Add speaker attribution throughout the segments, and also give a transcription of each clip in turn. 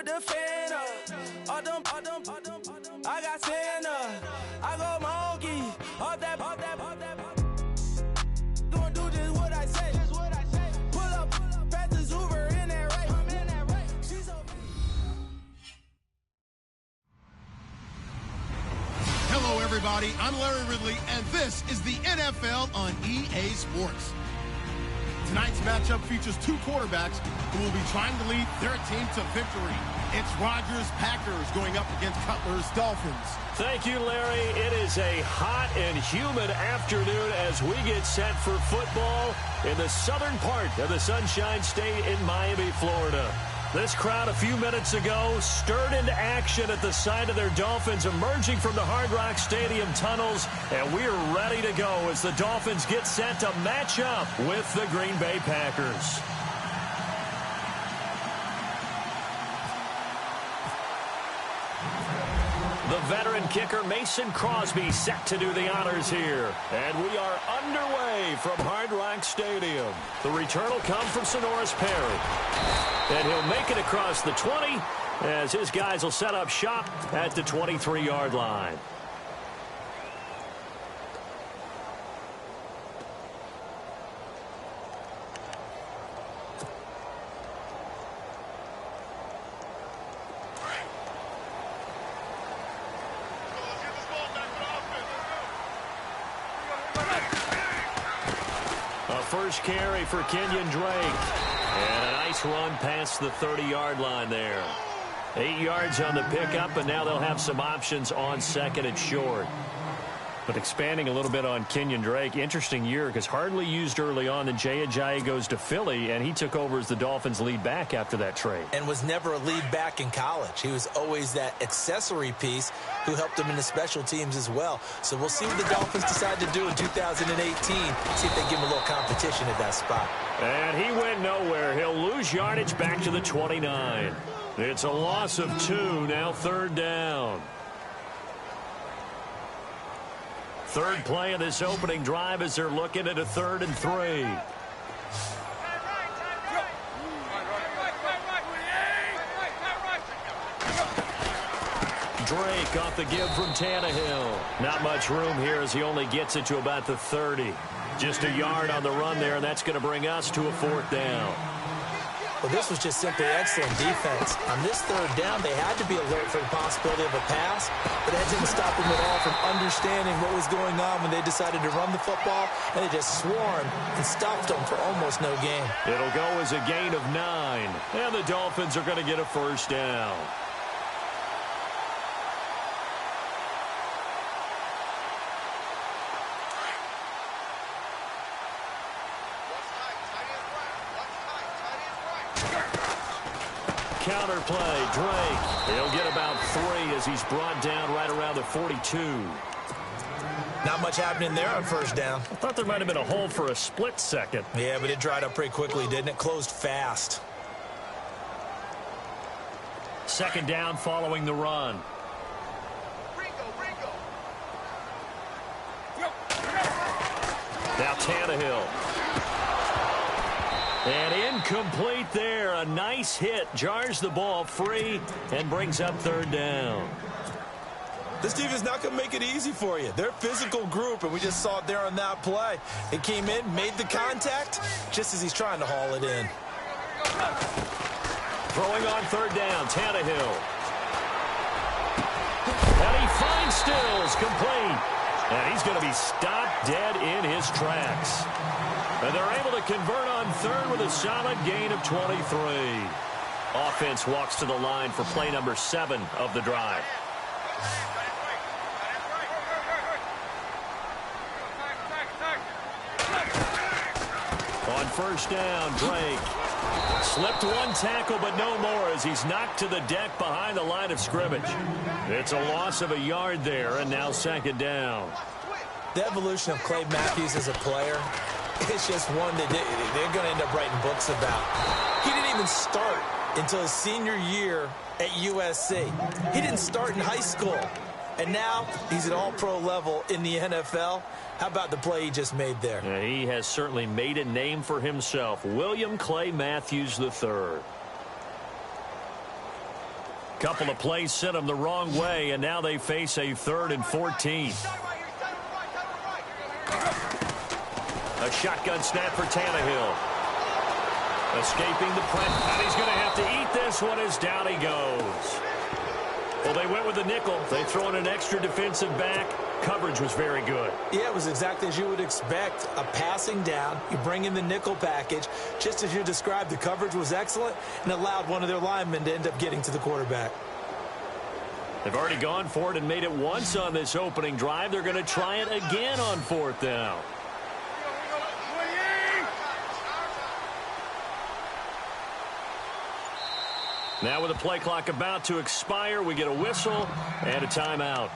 Speaker 1: with the fan up. I got Santa. I go monkey. Off that. Gonna do just what I say. Pull up, pass the Uber in that race. She's so.
Speaker 2: Hello, everybody. I'm Larry Ridley, and this is the NFL on EA Sports. Tonight's matchup features two quarterbacks who will be trying to lead their team to victory. It's Rodgers-Packers going up against Cutler's-Dolphins.
Speaker 3: Thank you, Larry. It is a hot and humid afternoon as we get set for football in the southern part of the Sunshine State in Miami, Florida. This crowd a few minutes ago stirred into action at the sight of their Dolphins emerging from the Hard Rock Stadium tunnels, and we're ready to go as the Dolphins get set to match up with the Green Bay Packers. The veteran kicker Mason Crosby set to do the honors here. And we are underway from Hard Rock Stadium. The return will come from Sonoris Perry. And he'll make it across the 20 as his guys will set up shop at the 23-yard line. First carry for Kenyon Drake. And a nice run past the 30-yard line there. 8 yards on the pickup, and now they'll have some options on second and short. But expanding a little bit on Kenyon Drake, interesting year because hardly used early on. Then Jaycazzz goes to Philly, and he took over as the Dolphins' lead back after that trade.
Speaker 4: And was never a lead back in college. He was always that accessory piece who helped him in the special teams as well. So we'll see what the Dolphins decide to do in 2018. See if they give him a little competition at that spot.
Speaker 3: And he went nowhere. He'll lose yardage back to the 29. It's a loss of 2, now third down. Third play of this opening drive as they're looking at a 3rd and 3. Drake off the give from Tannehill. Not much room here as he only gets it to about the 30. Just a yard on the run there, and that's going to bring us to a 4th down.
Speaker 4: Well, this was just simply excellent defense. On this 3rd down, they had to be alert for the possibility of a pass, but that didn't stop them at all from understanding what was going on when they decided to run the football, and they just swarmed and stopped them for almost no gain.
Speaker 3: It'll go as a gain of 9, and the Dolphins are going to get a 1st down. Counter play, Drake. He'll get about 3 as he's brought down right around the 42.
Speaker 4: Not much happening there on 1st down.
Speaker 3: I thought there might have been a hole for a split second.
Speaker 4: Yeah, but it dried up pretty quickly, didn't it? Closed fast.
Speaker 3: 2nd down following the run. Now Tannehill. And incomplete there. A nice hit. Jars the ball free and brings up 3rd down.
Speaker 4: This team is not going to make it easy for you. They're a physical group, and we just saw it there on that play. It came in, made the contact, just as he's trying to haul it in.
Speaker 3: Throwing on 3rd down, Tannehill. And he finds Stills, complete. And he's going to be stopped dead in his tracks. And they're able to convert on 3rd with a solid gain of 23. Offense walks to the line for play number 7 of the drive. On 1st down, Drake slipped one tackle, but no more as he's knocked to the deck behind the line of scrimmage. It's a loss of a yard there, and now 2nd down.
Speaker 4: The evolution of Clay Matthews as a player, it's just one that they're going to end up writing books about. He didn't even start until his senior year at USC. He didn't start in high school. And now he's at all-pro level in the NFL. How about the play he just made there?
Speaker 3: Yeah, he has certainly made a name for himself. William Clay Matthews III. Couple of plays sent them the wrong way, and now they face a 3rd and 14. A shotgun snap for Tannehill. Escaping the press, and he's going to have to eat this one as down he goes. Well, they went with the nickel. They throw in an extra defensive back. Coverage was very good.
Speaker 4: Yeah, it was exactly as you would expect. A passing down, you bring in the nickel package. Just as you described, the coverage was excellent and allowed one of their linemen to end up getting to the quarterback.
Speaker 3: They've already gone for it and made it once on this opening drive. They're going to try it again on 4th down. Now with the play clock about to expire, we get a whistle and a timeout.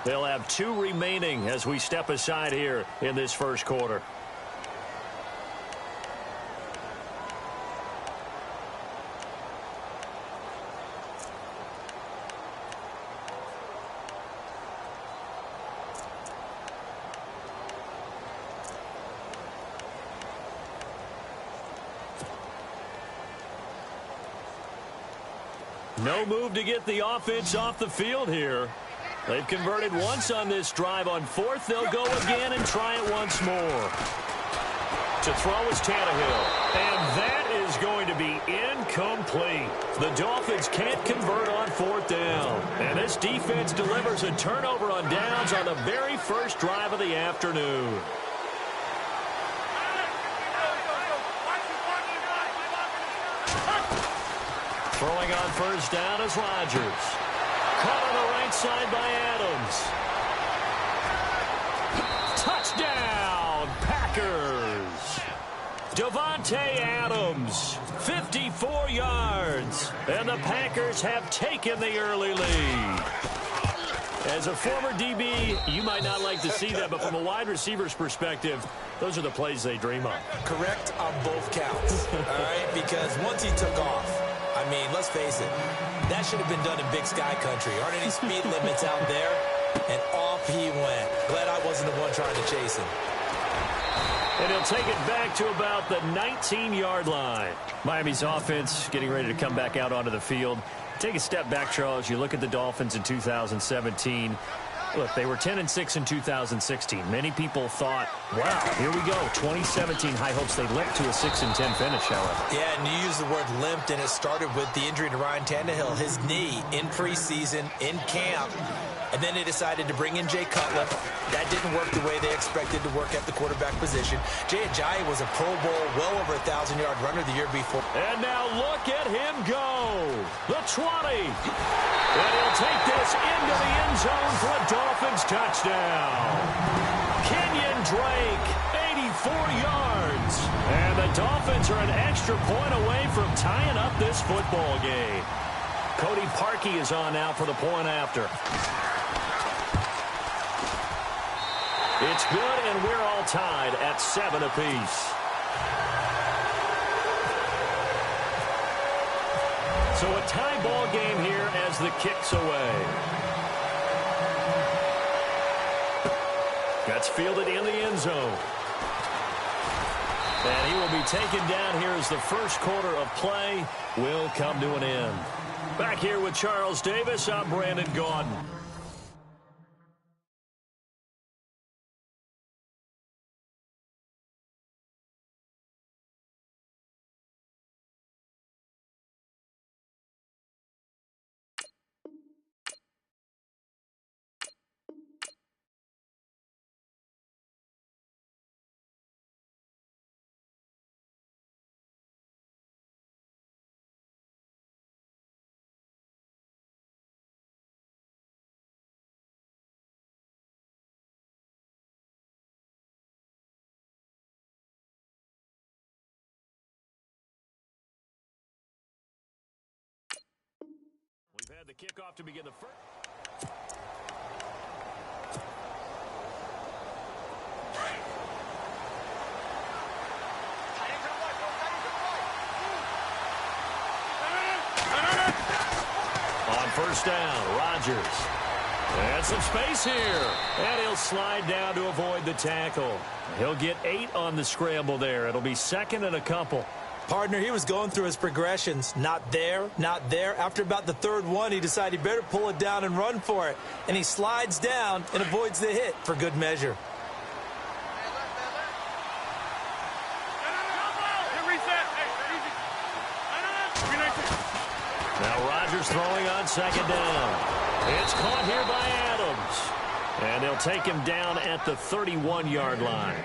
Speaker 3: They'll have 2 remaining as we step aside here in this first quarter. No move to get the offense off the field here. They've converted once on this drive. On 4th, they'll go again and try it once more. To throw is Tannehill. And that is going to be incomplete. The Dolphins can't convert on 4th down. And this defense delivers a turnover on downs on the very first drive of the afternoon. Throwing on 1st down is Rodgers. Caught on the right side by Adams. Touchdown, Packers. Davante Adams, 54 yards. And the Packers have taken the early lead. As a former DB, you might not like to see that, but from a wide receiver's perspective, those are the plays they dream of.
Speaker 4: Correct on both counts, all right? Because once he took off, I mean, let's face it, that should have been done in Big Sky country. Aren't any speed limits out there? And off he went. Glad I wasn't the one trying to chase him.
Speaker 3: And he'll take it back to about the 19-yard line. Miami's offense getting ready to come back out onto the field. Take a step back, Charles. You look at the Dolphins in 2017. Look, they were 10-6 in 2016. Many people thought, wow, here we go. 2017 high hopes. They limped to a 6-10 finish, however.
Speaker 4: Yeah, and you use the word limped, and it started with the injury to Ryan Tannehill. His knee in preseason, in camp. And then they decided to bring in Jay Cutler. That didn't work the way they expected to work at the quarterback position. Jay Ajayi was a Pro Bowl, well over 1,000-yard runner the year before.
Speaker 3: And now look at him go. The 20. And he'll take this into the end zone for a Dolphins touchdown. Kenyon Drake, 84 yards. And the Dolphins are an extra point away from tying up this football game. Cody Parkey is on now for the point after. It's good, and we're all tied at 7 apiece. So a tie ball game here as the kick's away. That's fielded in the end zone. And he will be taken down here as the first quarter of play will come to an end. Back here with Charles Davis, I'm Brandon Gaudin. We've had the kickoff to begin the first. On 1st down, Rodgers. And some space here. And he'll slide down to avoid the tackle. He'll get 8 on the scramble there. It'll be 2nd and a couple.
Speaker 4: Partner, he was going through his progressions. Not there, not there. After about the third one, he decided he better pull it down and run for it. And he slides down and avoids the hit for good measure.
Speaker 3: Now Rodgers throwing on second down. It's caught here by Adams. And they'll take him down at the 31-yard line.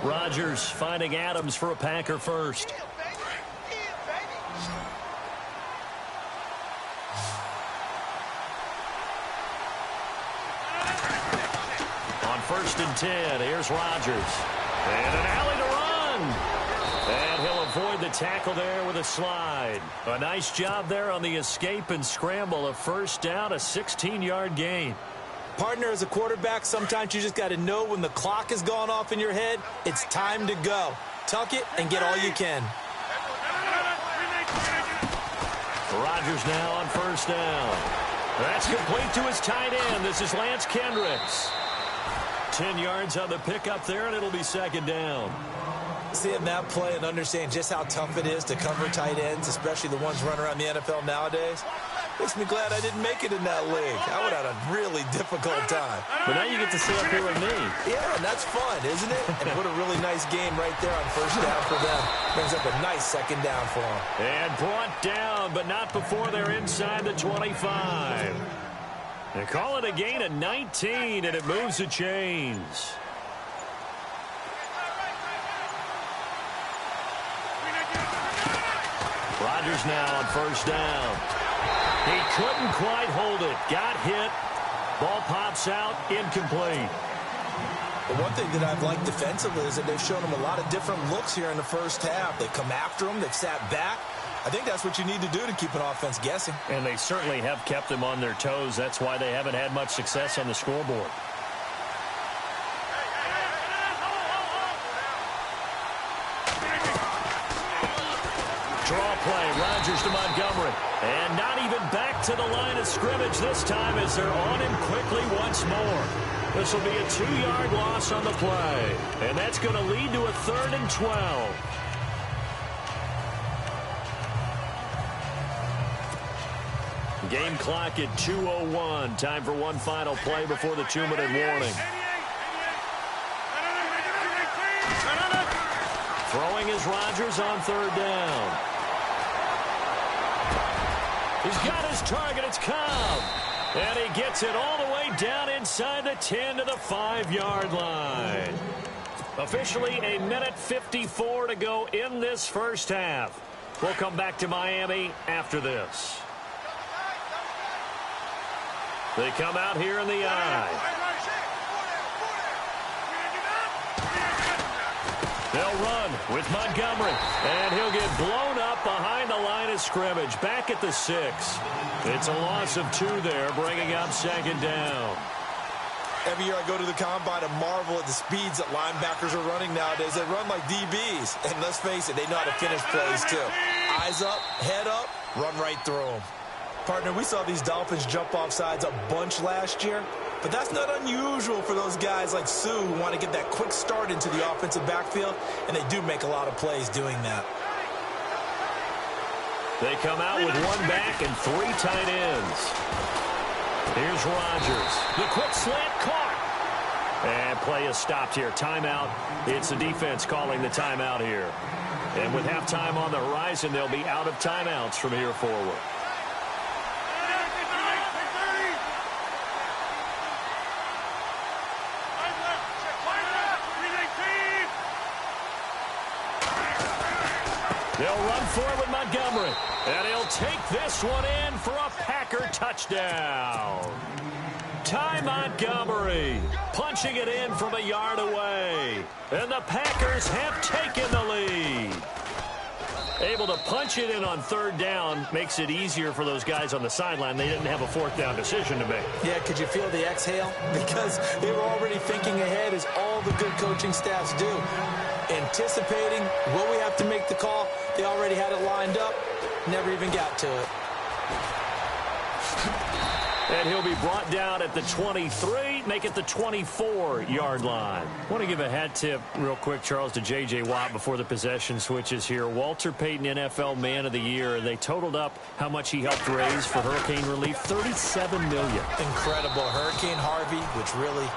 Speaker 3: Rodgers finding Adams for a Packer first. On 1st and 10, here's Rodgers. And an alley to run. And he'll avoid the tackle there with a slide. A nice job there on the escape and scramble. A first down, a 16-yard gain.
Speaker 4: Partner, as a quarterback, sometimes you just got to know when the clock has gone off in your head, it's time to go. Tuck it and get all you can.
Speaker 3: Rodgers now on 1st down. That's complete to his tight end. This is Lance Kendricks. 10 yards on the pickup there, and it'll be 2nd down.
Speaker 4: Seeing that play and understanding just how tough it is to cover tight ends, especially the ones running around the NFL nowadays, makes me glad I didn't make it in that league. I would have had a really difficult time.
Speaker 3: But now you get to sit up here with me.
Speaker 4: Yeah, and that's fun, isn't it? And what a really nice game right there on 1st down for them. Brings up a nice 2nd down for them.
Speaker 3: And brought down, but not before they're inside the 25. They call it a gain of 19, and it moves the chains. Rodgers now on 1st down. He couldn't quite hold it. Got hit. Ball pops out. Incomplete.
Speaker 4: The one thing that I've liked defensively is that they've shown him a lot of different looks here in the first half. They've come after him. They've sat back. I think that's what you need to do to keep an offense guessing.
Speaker 3: And they certainly have kept them on their toes. That's why they haven't had much success on the scoreboard. Draw play, Rodgers to Montgomery. And not even back to the line of scrimmage this time as they're on him quickly once more. This will be a 2-yard loss on the play. And that's going to lead to a 3rd and 12. Game clock at 2:01. Time for one final play before the 2-minute warning. Throwing is Rodgers on 3rd down. He's got his target. It's Cobb. And he gets it all the way down inside the 10 to the 5-yard line. Officially a minute 54 to go in this first half. We'll come back to Miami after this. They come out here in the eye. They'll run with Montgomery, and he'll get blown up behind the line of scrimmage, back at the 6. It's a loss of 2 there, bringing up 2nd down.
Speaker 4: Every year I go to the combine and marvel at the speeds that linebackers are running nowadays. They run like DBs, and let's face it, they know how to finish plays too. Eyes up, head up, run right through them. Partner, we saw these Dolphins jump off sides a bunch last year, but that's not unusual for those guys like Sue who want to get that quick start into the offensive backfield, and they do make a lot of plays doing that.
Speaker 3: They come out with 1 back and 3 tight ends. Here's Rodgers. The quick slant caught. And play is stopped here. Timeout. It's the defense calling the timeout here. And with halftime on the horizon, they'll be out of timeouts from here forward. They'll run for it with Montgomery. And he'll take this one in for a Packer touchdown. Ty Montgomery punching it in from a yard away. And the Packers have taken the lead. Able to punch it in on 3rd down makes it easier for those guys on the sideline. They didn't have a 4th down decision to make.
Speaker 4: Yeah, could you feel the exhale? Because they were already thinking ahead, as all the good coaching staffs do. Anticipating, will we have to make the call? They already had it lined up. Never even got to it.
Speaker 3: And he'll be brought down at the 23, make it the 24-yard line. I want to give a hat tip real quick, Charles, to J.J. Watt before the possession switches here. Walter Payton, NFL Man of the Year. They totaled up how much he helped raise for hurricane relief, $37 million.
Speaker 4: Incredible. Hurricane Harvey, which really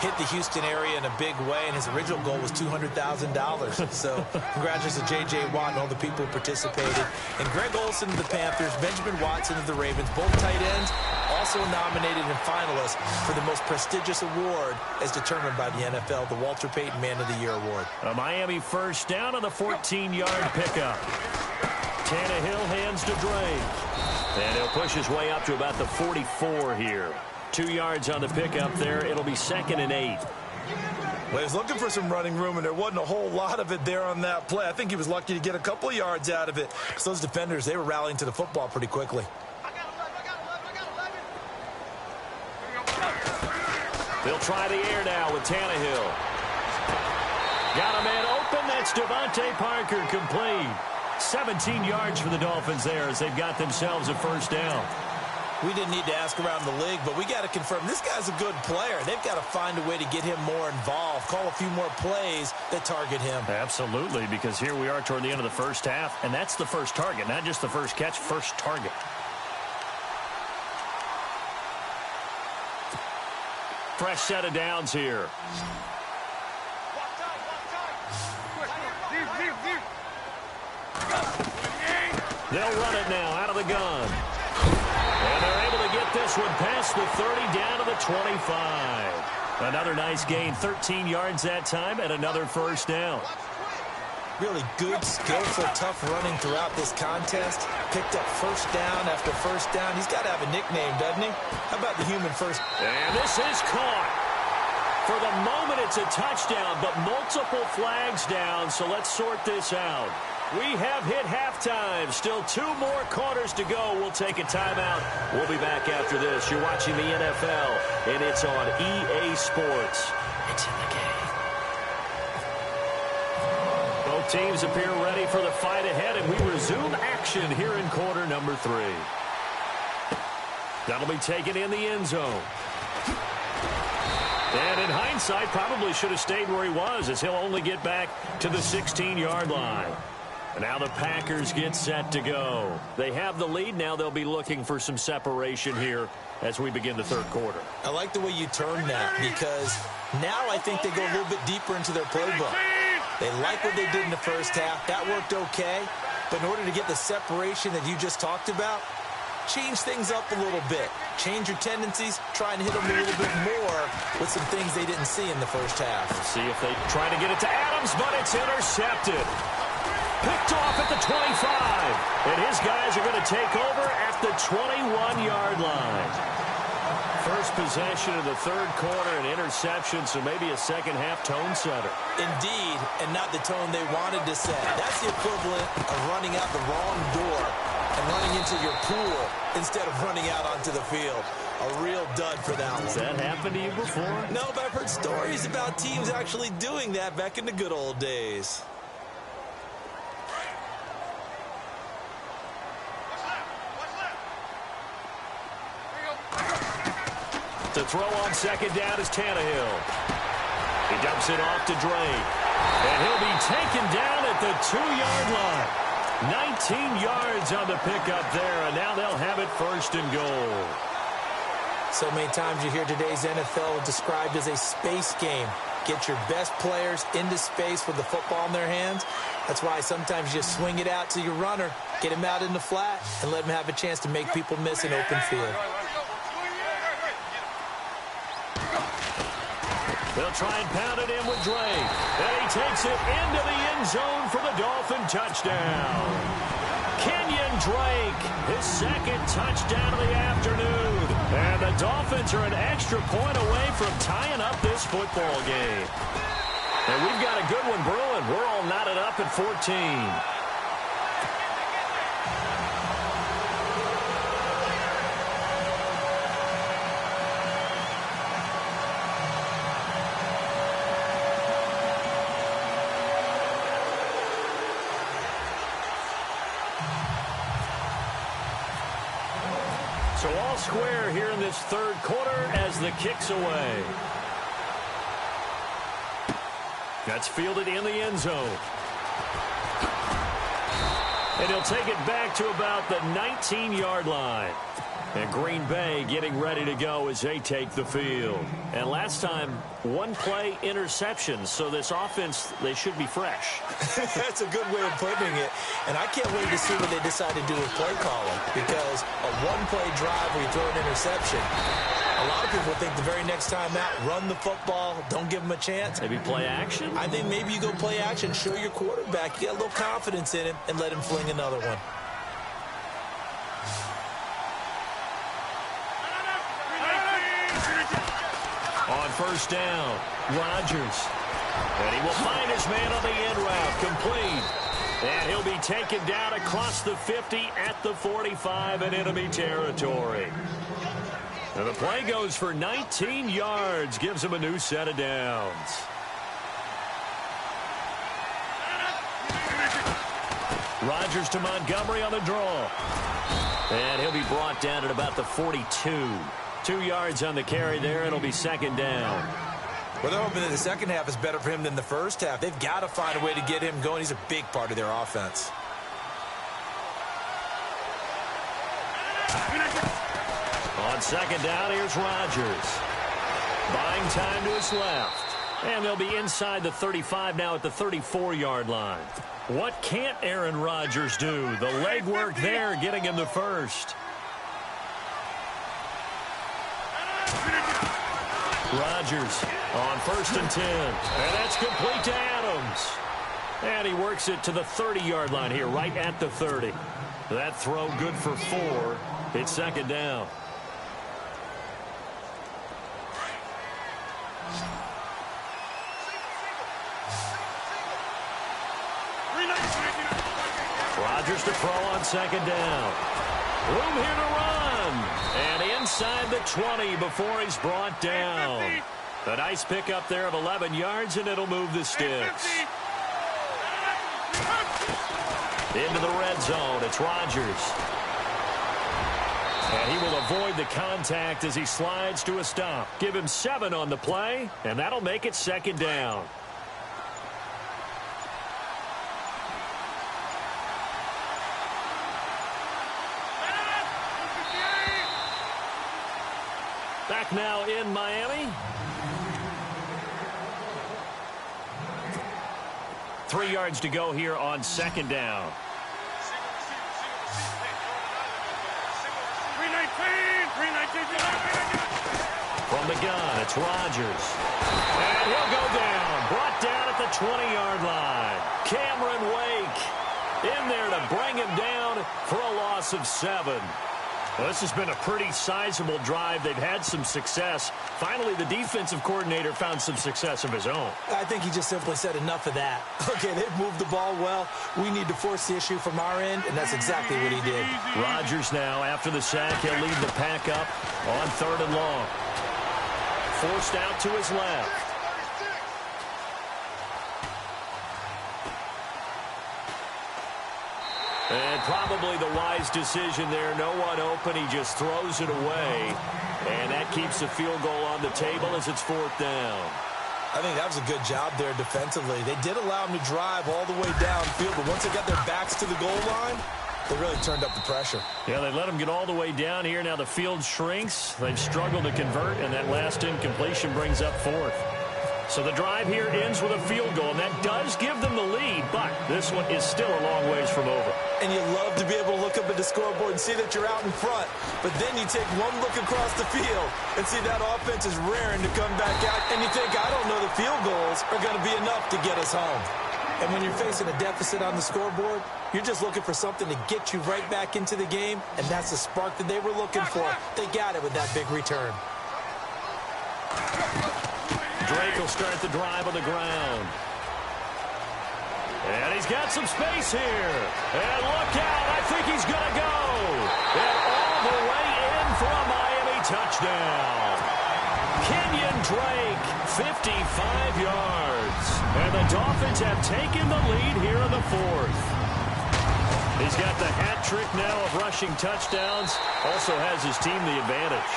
Speaker 4: hit the Houston area in a big way, and his original goal was $200,000. So congratulations to J.J. Watt and all the people who participated. And Greg Olsen of the Panthers, Benjamin Watson of the Ravens, both tight ends, also nominated and finalists for the most prestigious award as determined by the NFL, the Walter Payton Man of the Year Award.
Speaker 3: A Miami first down on the 14-yard pickup. Tannehill hands to Drake. And he'll push his way up to about the 44 here. 2 yards on the pickup there. It'll be 2nd and 8.
Speaker 4: Well, he was looking for some running room, and there wasn't a whole lot of it there on that play. I think he was lucky to get a couple of yards out of it, because those defenders, they were rallying to the football pretty quickly.
Speaker 3: They'll try the air now with Tannehill. Got a man open. That's Devontae Parker, complete. 17 yards for the Dolphins there as they've got themselves a first down.
Speaker 4: We didn't need to ask around the league, but we got to confirm this guy's a good player. They've got to find a way to get him more involved, call a few more plays that target him.
Speaker 3: Absolutely, because here we are toward the end of the first half, and that's the first target, not just the first catch, first target. Fresh set of downs here. They'll run it now out of the gun. And they're able to get this one past the 30 down to the 25. Another nice gain, 13 yards that time, and another first down.
Speaker 4: Really good, skillful, tough running throughout this contest. Picked up first down after first down. He's got to have a nickname, doesn't he? How about the human first?
Speaker 3: And this is caught. For the moment, it's a touchdown, but multiple flags down, so let's sort this out. We have hit halftime. Still 2 more quarters to go. We'll take a timeout. We'll be back after this. You're watching the NFL, and it's on EA Sports. It's in the game. Both teams appear ready for the fight ahead, and we resume action here in quarter number 3. That'll be taken in the end zone. And in hindsight, probably should have stayed where he was, as he'll only get back to the 16-yard line. And now the Packers get set to go. They have the lead. Now they'll be looking for some separation here as we begin the third quarter.
Speaker 4: I like the way you turn that, because now I think they go a little bit deeper into their playbook. They like what they did in the first half. That worked okay. But in order to get the separation that you just talked about, change things up a little bit. Change your tendencies. Try and hit them a little bit more with some things they didn't see in the first half.
Speaker 3: Let's see if they try to get it to Adams, but it's intercepted. Picked off at the 25. And his guys are going to take over at the 21-yard line. First possession of the third quarter, an interception, so maybe a second-half tone setter.
Speaker 4: Indeed, and not the tone they wanted to set. That's the equivalent of running out the wrong door and running into your pool instead of running out onto the field. A real dud for that one.
Speaker 3: Has that happened to you before?
Speaker 4: No, but I've heard stories about teams actually doing that back in the good old days.
Speaker 3: To throw on second down is Tannehill. He dumps it off to Drake. And he'll be taken down at the 2-yard line. 19 yards on the pickup there, and now they'll have it first and goal.
Speaker 4: So many times you hear today's NFL described as a space game. Get your best players into space with the football in their hands. That's why sometimes you just swing it out to your runner, get him out in the flat, and let him have a chance to make people miss an open field.
Speaker 3: They'll try and pound it in with Drake. And he takes it into the end zone for the Dolphin touchdown. Kenyon Drake, his second touchdown of the afternoon. And the Dolphins are an extra point away from tying up this football game. And we've got a good one brewing. We're all knotted up at 14. So all square here in this third quarter as the kick's away. That's fielded in the end zone. And he'll take it back to about the 19-yard line. And Green Bay getting ready to go as they take the field. And last time, one-play interception. So this offense, they should be fresh.
Speaker 4: That's a good way of putting it. And I can't wait to see what they decide to do with play calling. Because a one-play drive where you throw an interception, a lot of people think the very next time out, run the football, don't give them a chance.
Speaker 3: Maybe play action?
Speaker 4: I think maybe you go play action, show your quarterback, you get a little confidence in him, and let him fling another one.
Speaker 3: On first down, Rodgers. And he will find his man on the end route, complete. And he'll be taken down across the 50 at the 45 in enemy territory. And the play goes for 19 yards, gives him a new set of downs. Rodgers to Montgomery on the draw. And he'll be brought down at about the 42. 2 yards on the carry there. It'll be second down.
Speaker 4: Well, they're hoping that the second half is better for him than the first half. They've got to find a way to get him going. He's a big part of their offense.
Speaker 3: On second down, here's Rodgers. Buying time to his left. And they'll be inside the 35 now at the 34-yard line. What can't Aaron Rodgers do? The legwork there getting him the first. Rodgers on first and 10. And that's complete to Adams. And he works it to the 30-yard line here, right at the 30. That throw good for 4. It's second down. Rodgers to throw on second down. Room here to run. And inside the 20 before he's brought down. A nice pickup there of 11 yards, and it'll move the sticks. Into the red zone. It's Rodgers. And he will avoid the contact as he slides to a stop. Give him 7 on the play, and that'll make it second down. Back now in Miami. 3 yards to go here on second down. From the gun, it's Rodgers. And he'll go down. Brought down at the 20-yard line. Cameron Wake in there to bring him down for a loss of 7. Well, this has been a pretty sizable drive. They've had some success. Finally, the defensive coordinator found some success of his own. I think he just simply said enough of that. Okay, they've moved the ball well. We need to force the issue from our end, and that's exactly what he did. Rodgers now, after the sack, he'll lead the pack up on 3rd and long. Forced out to his left. And probably the wise decision there. No one open. He just throws it away. And that keeps the field goal on the table as it's 4th down. I think that was a good job there defensively. They did allow him to drive all the way downfield, but once they got their backs to the goal line, they really turned up the pressure. Yeah, they let him get all the way down here. Now the field shrinks. They've struggled to convert, and that last incompletion brings up 4th. So the drive here ends with a field goal, and that does give them the lead, but this one is still a long ways from over. And you love to be able to look up at the scoreboard and see that you're out in front, but then you take one look across the field and see that offense is raring to come back out, and you think, I don't know, the field goals are going to be enough to get us home. And when you're facing a deficit on the scoreboard, you're just looking for something to get you right back into the game, and that's the spark that they were looking for. They got it with that big return. Drake will start the drive on the ground. And he's got some space here. And look out, I think he's going to go. And all the way in for a Miami touchdown. Kenyon Drake, 55 yards. And the Dolphins have taken the lead here in the 4th. He's got the hat trick now of rushing touchdowns. Also has his team the advantage.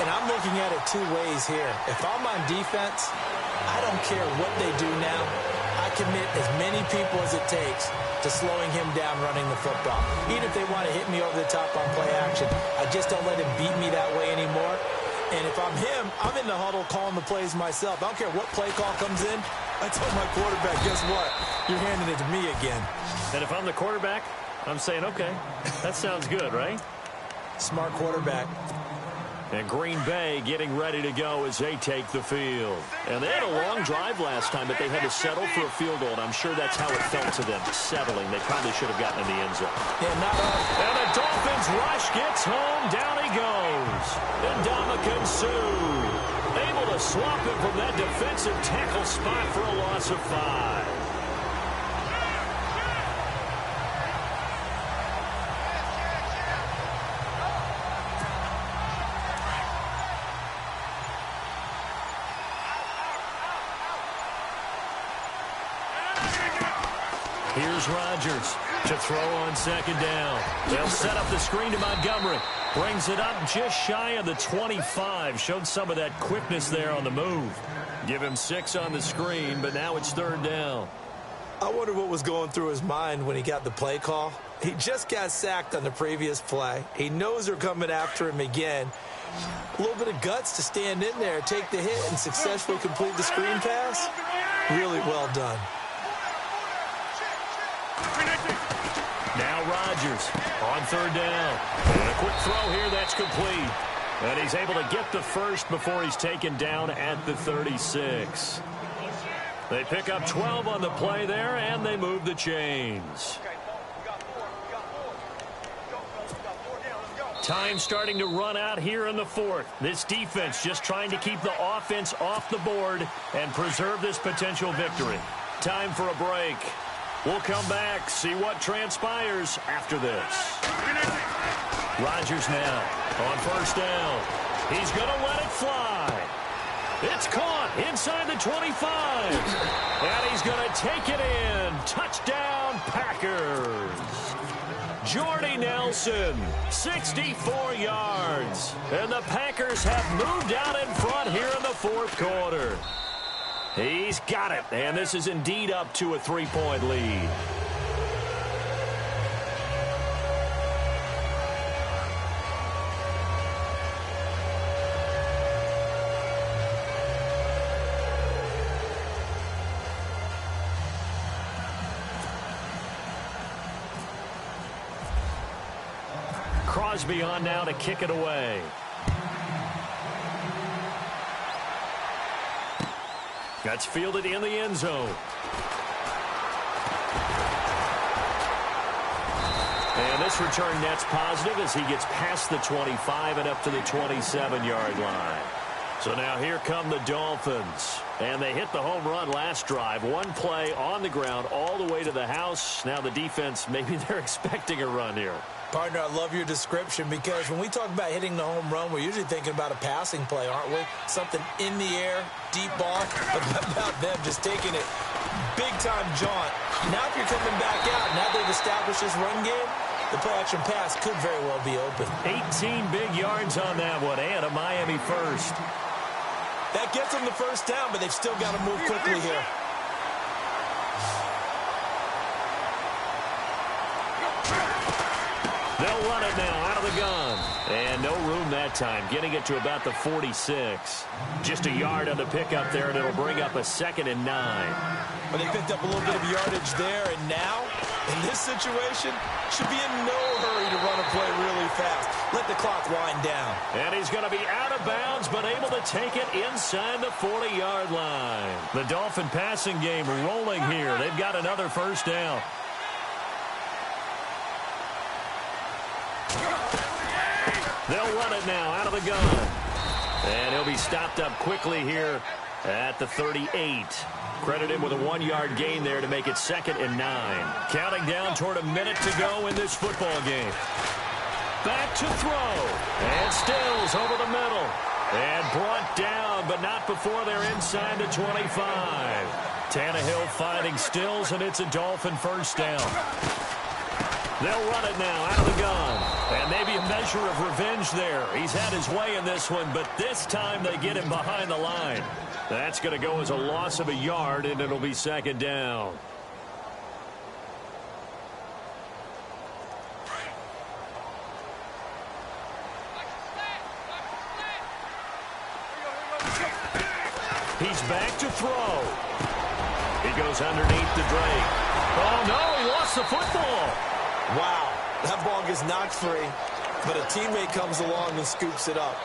Speaker 4: And I'm looking at it two ways here. If I'm on defense, I don't care what they do now. I commit as many people as it takes to slowing him down running the football. Even if they want to hit me over the top on play action, I just don't let him beat me that way anymore. And if I'm him, I'm in the huddle calling the plays myself. I don't care what play call comes in. I tell my quarterback, guess what? You're handing it to me again.
Speaker 3: And if I'm the quarterback, I'm saying, okay, that sounds good, right?
Speaker 4: Smart quarterback.
Speaker 3: And Green Bay getting ready to go as they take the field. And they had a long drive last time, but they had to settle for a field goal, and I'm sure that's how it felt to them, settling. They probably should have gotten in the end zone.
Speaker 4: Yeah, not us.
Speaker 3: And the Dolphins rush gets home. Down he goes. Ndamukong Suh able to swap him from that defensive tackle spot for a loss of 5. Here's Rodgers to throw on second down. They'll set up the screen to Montgomery. Brings it up just shy of the 25. Showed some of that quickness there on the move. Give him 6 on the screen, but now it's third down.
Speaker 4: I wonder what was going through his mind when he got the play call. He just got sacked on the previous play. He knows they're coming after him again. A little bit of guts to stand in there, take the hit, and successfully complete the screen pass. Really well done.
Speaker 3: Now Rodgers on third down. And a quick throw here that's complete. And he's able to get the first before he's taken down at the 36. They pick up 12 on the play there, and they move the chains. Time starting to run out here in the fourth. This defense just trying to keep the offense off the board and preserve this potential victory. Time for a break. We'll come back, see what transpires after this. Rodgers now on first down. He's going to let it fly. It's caught inside the 25. And he's going to take it in. Touchdown, Packers. Jordy Nelson, 64 yards. And the Packers have moved out in front here in the fourth quarter. He's got it, and this is indeed up to a 3-point lead. Crosby on now to kick it away. That's fielded in the end zone. And this return net's positive as he gets past the 25 and up to the 27-yard line. So now here come the Dolphins. And they hit the home run last drive. One play on the ground all the way to the house. Now the defense, maybe they're expecting a run here.
Speaker 4: Partner, I love your description because when we talk about hitting the home run, we're usually thinking about a passing play, aren't we? Something in the air, deep ball. But about them just taking it big-time jaunt. Now if you're coming back out, now they've established this run game, the play-action pass could very well be open.
Speaker 3: 18 big yards on that one, and a Miami first.
Speaker 4: That gets them the first down, but they've still got to move quickly here.
Speaker 3: They'll run it now out of the gun. And no room that time, getting it to about the 46. Just a yard on the pickup there, and it'll bring up a 2nd and 9.
Speaker 4: But they picked up a little bit of yardage there, and now, in this situation, should be in no hurry to run a play really fast. Let the clock wind down.
Speaker 3: And he's going to be out of bounds, but able to take it inside the 40-yard line. The Dolphin passing game rolling here. They've got another first down. They'll run it now out of the gun. And he'll be stopped up quickly here at the 38. Credit him with a 1-yard gain there to make it 2nd and 9. Counting down toward a minute to go in this football game. Back to throw. And Stills over the middle. And brought down, but not before they're inside the 25. Tannehill finding Stills, and it's a Dolphin first down. They'll run it now out of the gun. And maybe a measure of revenge there. He's had his way in this one, but this time they get him behind the line. That's going to go as a loss of a yard, and it'll be second down. He's back to throw. He goes underneath to Drake. Oh, no, he lost the football.
Speaker 4: Wow, that ball gets knocked free, but a teammate comes along and scoops it up.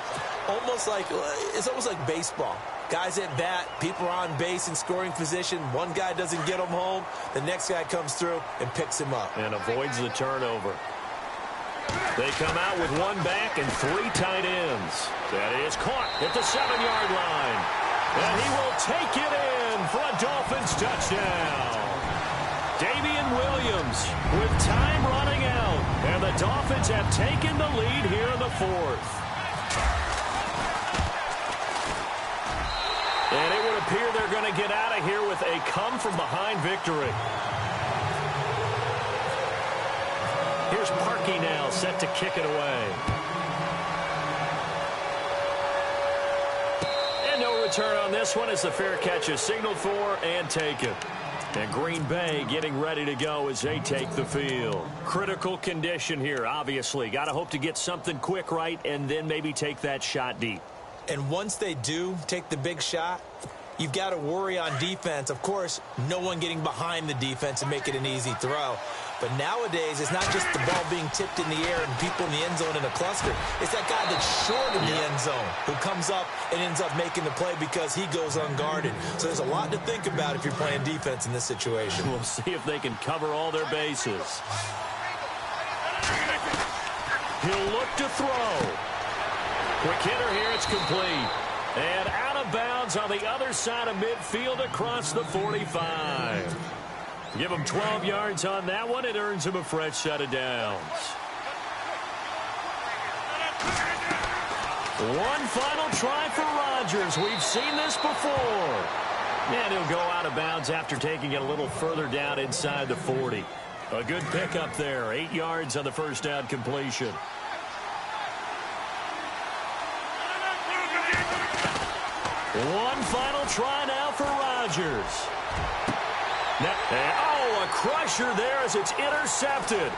Speaker 4: It's almost like baseball. Guys at bat, people are on base in scoring position. One guy doesn't get him home. The next guy comes through and picks him up.
Speaker 3: And avoids the turnover. They come out with one back and 3 tight ends. That is caught at the 7-yard line. And he will take it in for a Dolphins touchdown. Damian Williams with time running out. And the Dolphins have taken the lead here in the 4th. And it would appear they're going to get out of here with a come-from-behind victory. Here's Parkey now set to kick it away. And no return on this one as the fair catch is signaled for and taken. And Green Bay getting ready to go as they take the field. Critical condition here, obviously. Got to hope to get something quick right and then maybe take that shot deep.
Speaker 4: And once they do take the big shot, you've got to worry on defense. Of course, no one getting behind the defense and make it an easy throw. But nowadays, it's not just the ball being tipped in the air and people in the end zone in a cluster. It's that guy that's short in the end zone who comes up and ends up making the play because he goes unguarded. So there's a lot to think about if you're playing defense in this situation.
Speaker 3: We'll see if they can cover all their bases. He'll look to throw. Quick hitter here, it's complete. And out of bounds on the other side of midfield across the 45. Give him 12 yards on that one. It earns him a fresh set of downs. One final try for Rodgers. We've seen this before. And he'll go out of bounds after taking it a little further down inside the 40. A good pickup there. 8 yards on the first down completion. One final try now for Rodgers. Oh, a crusher there as it's intercepted.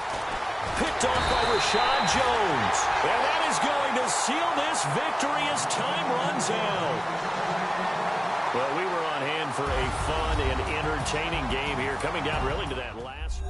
Speaker 3: Picked off by Rashad Jones. And that is going to seal this victory as time runs out. Well, we were on hand for a fun and entertaining game here, coming down really to that last